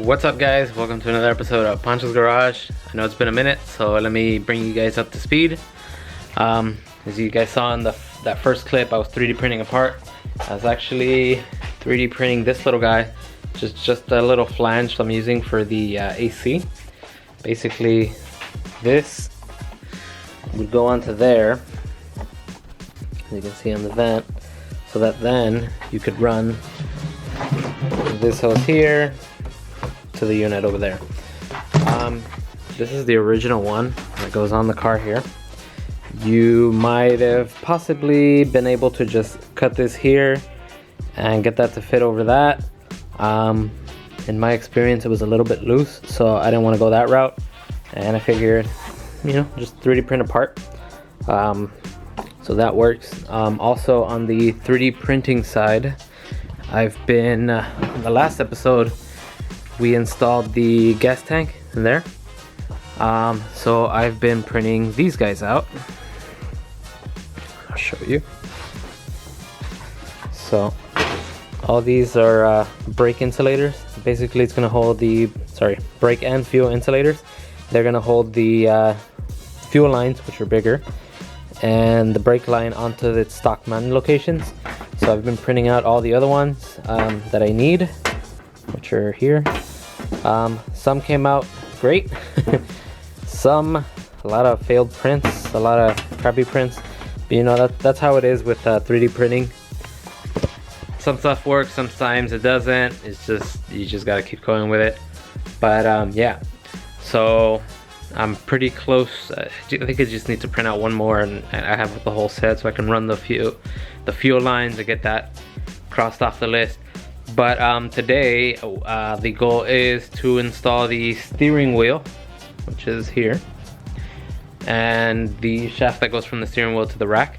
What's up, guys? Welcome to another episode of Panchos Garage. I know it's been a minute, so let me bring you guys up to speed. As you guys saw in that first clip, I was 3D printing a part. I was actually 3D printing this little guy, just a little flange I'm using for the AC. Basically, this would go onto there, as you can see on the vent, so that then you could run this hose here to the unit over there. This is the original one that goes on the car here. You might have possibly been able to just cut this here and get that to fit over that. In my experience, it was a little bit loose, so I didn't want to go that route, and I figured, just 3D print a part. So that works. Also on the 3D printing side, I've been in the last episode we installed the gas tank in there. So I've been printing these guys out. I'll show you. So all these are brake insulators. Basically, it's gonna hold the brake and fuel insulators. They're gonna hold the fuel lines, which are bigger, and the brake line onto its stock mounting locations. So I've been printing out all the other ones that I need, which are here. Some came out great. A lot of failed prints, a lot of crappy prints. But that's how it is with 3D printing. Some stuff works, sometimes it doesn't. It's just, you just gotta keep going with it. But yeah, so I'm pretty close. I think I just need to print out one more, and I have the whole set, so I can run the fuel lines and get that crossed off the list. But today the goal is to install the steering wheel, which is here, and the shaft that goes from the steering wheel to the rack.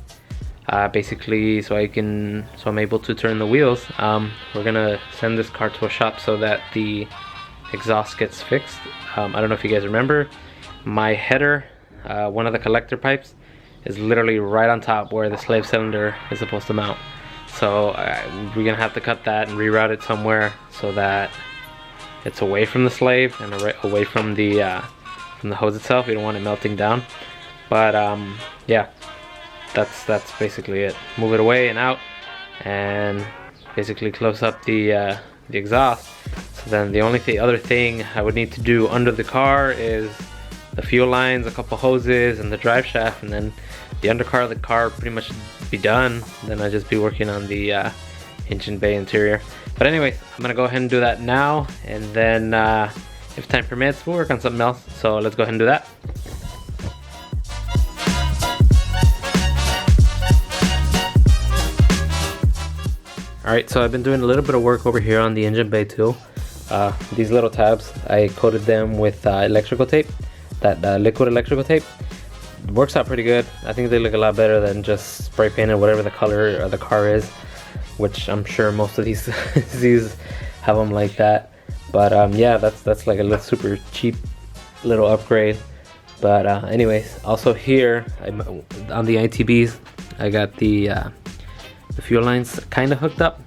Basically, so I'm able to turn the wheels. We're gonna send this car to a shop so that the exhaust gets fixed. I don't know if you guys remember, my header, one of the collector pipes, is literally right on top where the slave cylinder is supposed to mount. So we're gonna have to cut that and reroute it somewhere so that it's away from the slave and away from the hose itself. We don't want it melting down. But yeah, that's basically it. Move it away and out, and basically close up the exhaust. So then the only other thing I would need to do under the car is the fuel lines, a couple hoses, and the drive shaft, and then the undercar of the car pretty much be done. Then I'll just be working on the engine bay interior. But anyways, I'm gonna go ahead and do that now, and then if time permits, we'll work on something else. So let's go ahead and do that. Alright, so I've been doing a little bit of work over here on the engine bay too. These little tabs, I coated them with electrical tape, that liquid electrical tape. It works out pretty good. I think they look a lot better than just spray painted whatever the color of the car is, which I'm sure most of these these have them like that. But yeah, that's like a little super cheap little upgrade. But anyways, also here on the ITBs, I got the fuel lines kind of hooked up.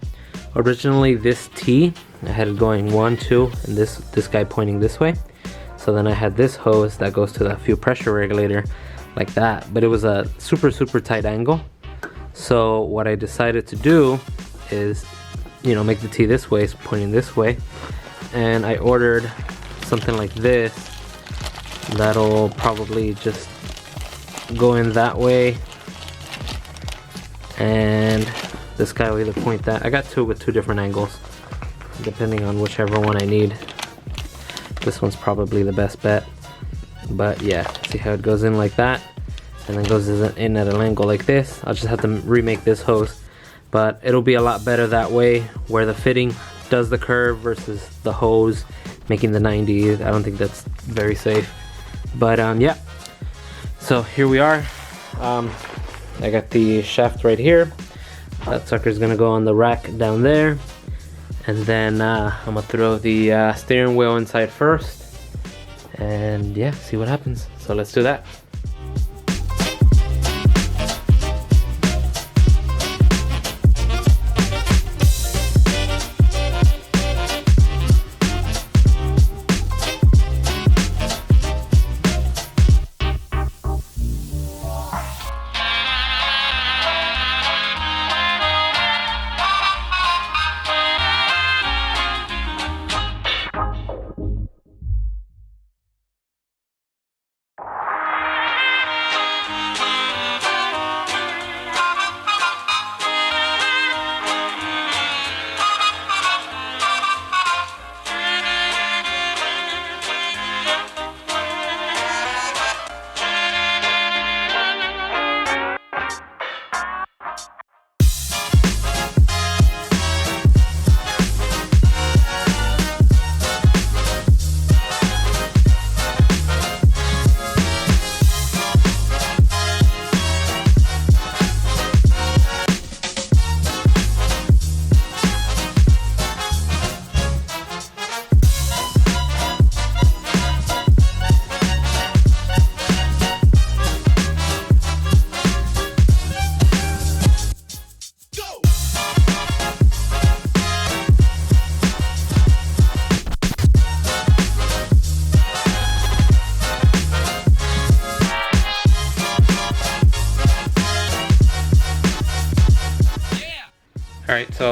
Originally this T, I had it going 1, 2, and this guy pointing this way. So then I had this hose that goes to the fuel pressure regulator like that, but it was a super tight angle. So what I decided to do is, make the T this way, so pointing this way, and I ordered something like this that'll probably just go in that way, and this guy will either point that. I got two with two different angles depending on whichever one I need. This one's probably the best bet. But yeah, see how it goes in like that, and then goes in at an angle like this. I'll just have to remake this hose, but it'll be a lot better that way, where the fitting does the curve versus the hose making the 90. I don't think that's very safe. But yeah, so here we are. I got the shaft right here. That sucker's gonna go on the rack down there, and then I'm gonna throw the steering wheel inside first, and yeah, see what happens. So let's do that.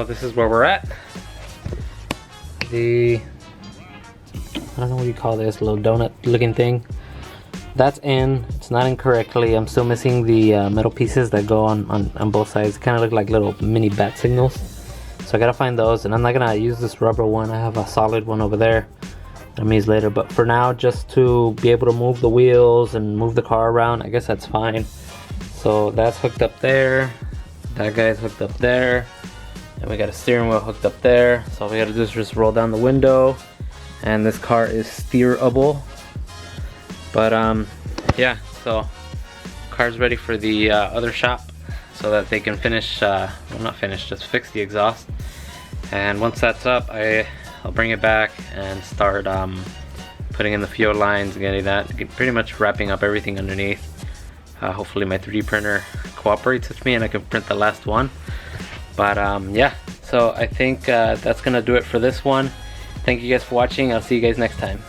so this is where we're at. I don't know what you call this, little donut looking thing. That's in. It's not in correctly. I'm still missing the metal pieces that go on both sides. Kind of look like little mini bat signals. So I gotta find those, and I'm not gonna use this rubber one. I have a solid one over there that I'm use later. But for now, just to be able to move the wheels and move the car around, I guess that's fine. So that's hooked up there. That guy's hooked up there. And we got a steering wheel hooked up there. So all we gotta do is just roll down the window. And this car is steerable. But yeah, so car's ready for the other shop so that they can finish, well, not finish, just fix the exhaust. And once that's up, I'll bring it back and start putting in the fuel lines, getting that, pretty much wrapping up everything underneath. Hopefully my 3D printer cooperates with me and I can print the last one. But yeah, so I think that's gonna do it for this one. Thank you guys for watching. I'll see you guys next time.